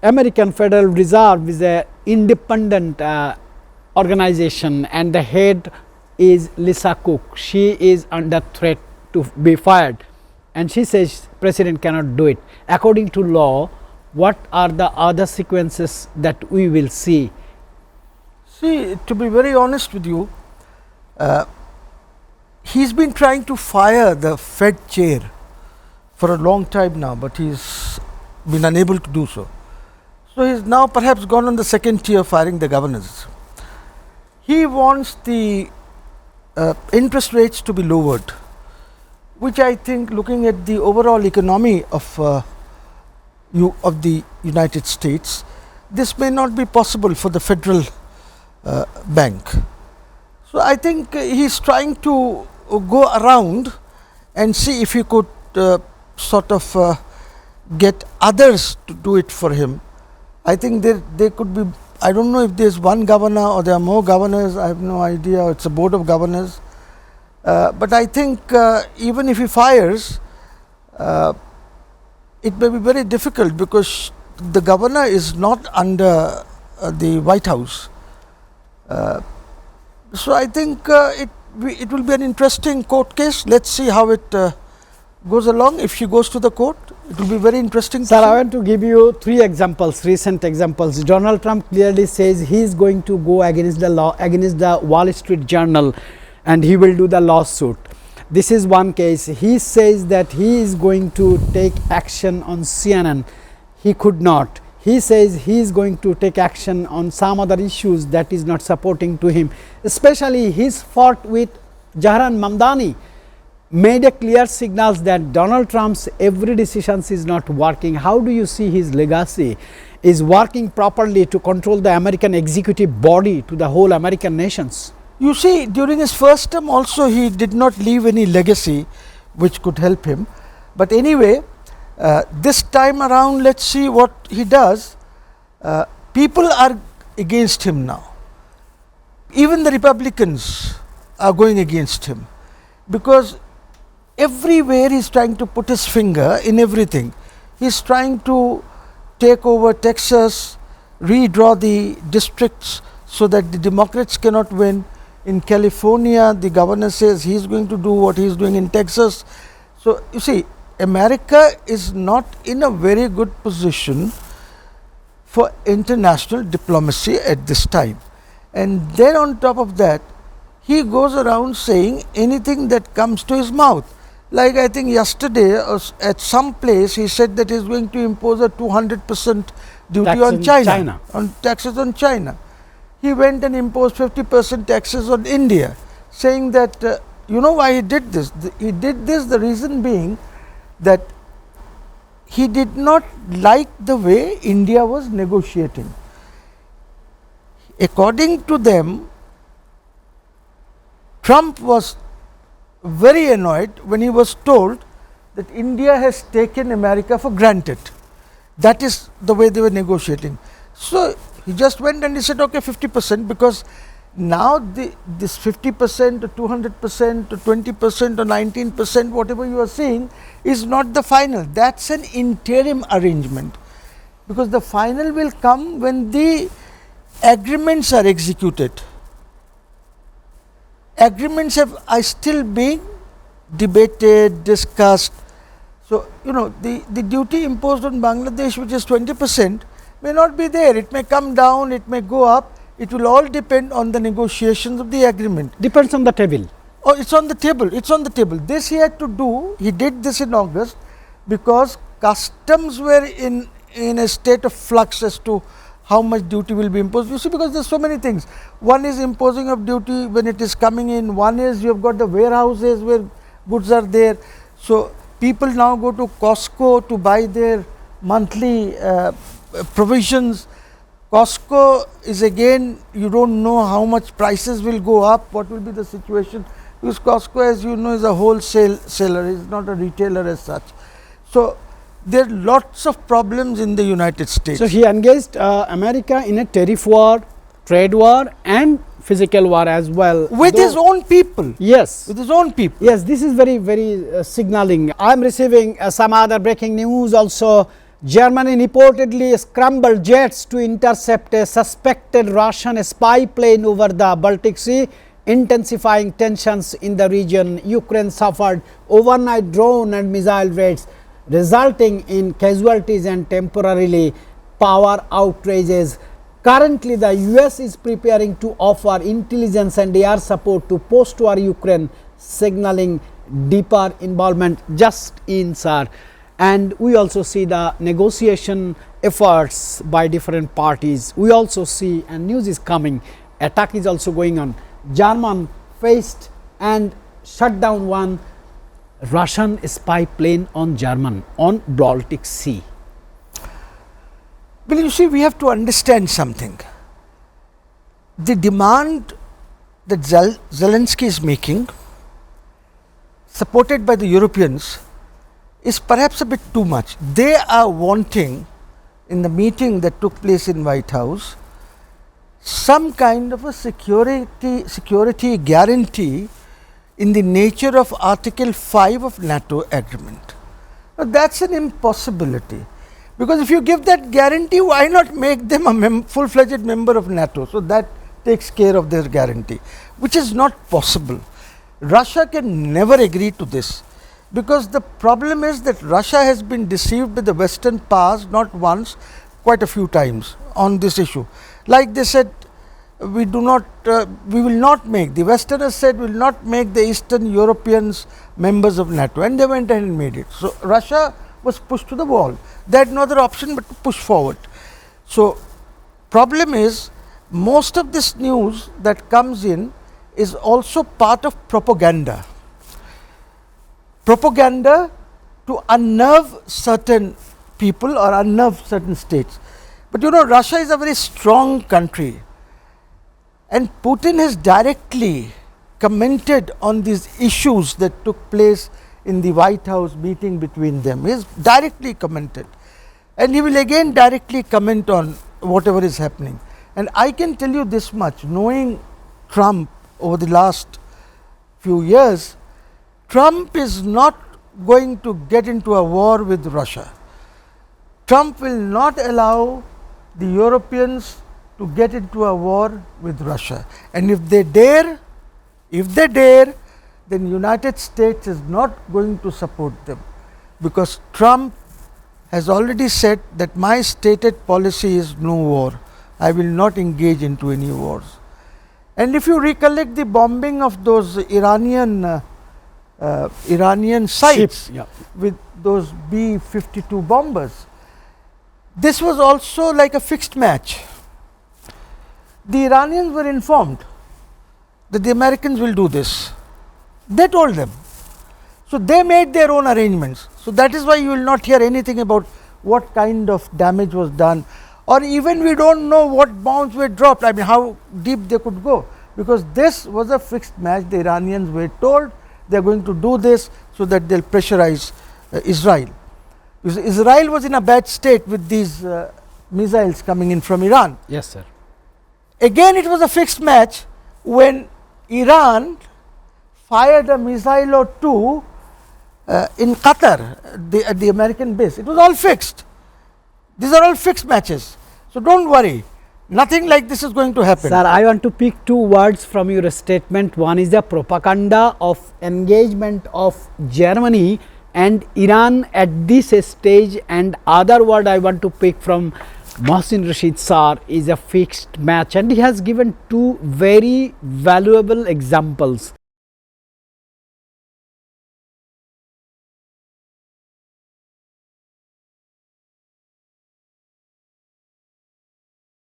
American Federal Reserve is a independent organization, and the head is Lisa Cook. She is under threat to be fired, and she says president cannot do it. According to law, what are the other sequences that we will see? See, to be very honest with you, he's been trying to fire the Fed chair for a long time now, but he's been unable to do so. So he's now perhaps gone on the second tier, firing the governors. He wants the interest rates to be lowered, which I think, looking at the overall economy of the United States, this may not be possible for the federal bank. So I think he's trying to go around and see if he could sort of get others to do it for him. I think there could be, I don't know if there's one governor or there are more governors, I have no idea, it's a board of governors. But I think even if he fires, it may be very difficult because the governor is not under the White House. So I think it will be an interesting court case. Let's see how it goes along. If she goes to the court, it will be very interesting. Sir, I want to give you 3 examples, recent examples. Donald Trump clearly says he is going to go against the law, against the Wall Street Journal, and he will do the lawsuit. This is one case. He says that he is going to take action on CNN. He could not. He says he is going to take action on some other issues that is not supporting to him. Especially his fought with Jahran Mamdani made a clear signals that Donald Trump's every decisions is not working. How do you see his legacy is working properly to control the American executive body to the whole American nations? You see, during his first term also he did not leave any legacy which could help him. But anyway, this time around, let's see what he does. People are against him now. Even the Republicans are going against him because everywhere he's trying to put his finger in everything. He's trying to take over Texas, redraw the districts so that the Democrats cannot win. In California, the governor says he's going to do what he's doing in Texas. So you see, America is not in a very good position for international diplomacy at this time. And then on top of that, he goes around saying anything that comes to his mouth. Like I think yesterday at some place he said that he's going to impose a 200% duty on China, on taxes on China. He went and imposed 50% taxes on India, saying that you know why he did this? He did this, the reason being that he did not like the way India was negotiating. According to them, Trump was very annoyed when he was told that India has taken America for granted. That is the way they were negotiating. So he just went and he said, okay, 50%, because now this 50% or 200% or 20% or 19%, whatever you are seeing, is not the final. That's an interim arrangement, because the final will come when the agreements are executed. Agreements are still being debated, discussed. So, you know, the duty imposed on Bangladesh, which is 20%, may not be there. It may come down, it may go up. It will all depend on the negotiations of the agreement. Depends on the table. Oh, it's on the table. It's on the table. This he had to do. He did this in August because customs were in a state of flux as to how much duty will be imposed. You see, because there's so many things. One is imposing of duty when it is coming in. One is you have got the warehouses where goods are there. So people now go to Costco to buy their monthly provisions. Costco is again, you don't know how much prices will go up, what will be the situation, because Costco, as you know, is a wholesale seller, is not a retailer as such. So there are lots of problems in the United States. So he engaged America in a tariff war, trade war and physical war as well. With his own people. Yes. With his own people. Yes, this is very, very signaling. I am receiving some other breaking news also. Germany reportedly scrambled jets to intercept a suspected Russian spy plane over the Baltic Sea, intensifying tensions in the region. Ukraine suffered overnight drone and missile raids, resulting in casualties and temporarily power outages. Currently, the US is preparing to offer intelligence and air support to post-war Ukraine, signaling deeper involvement. Just in, sir. And we also see the negotiation efforts by different parties. We also see, and news is coming, attack is also going on. German faced and shut down one Russian spy plane on German on Baltic Sea. Well, you see, we have to understand something. The demand that Zelensky is making, supported by the Europeans, is perhaps a bit too much. They are wanting, in the meeting that took place in White House, some kind of a security guarantee in the nature of Article 5 of NATO agreement. Now, that's an impossibility, because if you give that guarantee, why not make them a full-fledged member of NATO? So that takes care of their guarantee, which is not possible. Russia can never agree to this, because the problem is that Russia has been deceived by the Western powers not once, quite a few times on this issue. Like they said, we will not make, the Westerners said, we will not make the Eastern Europeans members of NATO, and they went ahead and made it. So Russia was pushed to the wall. They had no other option but to push forward. So problem is, most of this news that comes in is also part of propaganda. Propaganda to unnerve certain people or unnerve certain states. But you know, Russia is a very strong country, and Putin has directly commented on these issues that took place in the White House meeting between them. He has directly commented, and he will again directly comment on whatever is happening. And I can tell you this much, knowing Trump over the last few years, Trump is not going to get into a war with Russia. Trump will not allow the Europeans to get into a war with Russia. And if they dare, then United States is not going to support them, because Trump has already said that my stated policy is no war. I will not engage into any wars. And if you recollect the bombing of those Iranian sites with those B-52 bombers, this was also like a fixed match. The Iranians were informed that the Americans will do this. They told them. So they made their own arrangements. So that is why you will not hear anything about what kind of damage was done, or even we don't know what bombs were dropped. I mean, how deep they could go, because this was a fixed match. The Iranians were told they are going to do this so that they will pressurize Israel. Because Israel was in a bad state with these missiles coming in from Iran. Yes, sir. Again, it was a fixed match when Iran fired a missile or two in Qatar, at the American base. It was all fixed. These are all fixed matches. So don't worry, nothing like this is going to happen. Sir, I want to pick two words from your statement. One is the propaganda of engagement of Germany and Iran at this stage, and other word I want to pick from Mohsin Rashid sir is a fixed match, and he has given two very valuable examples.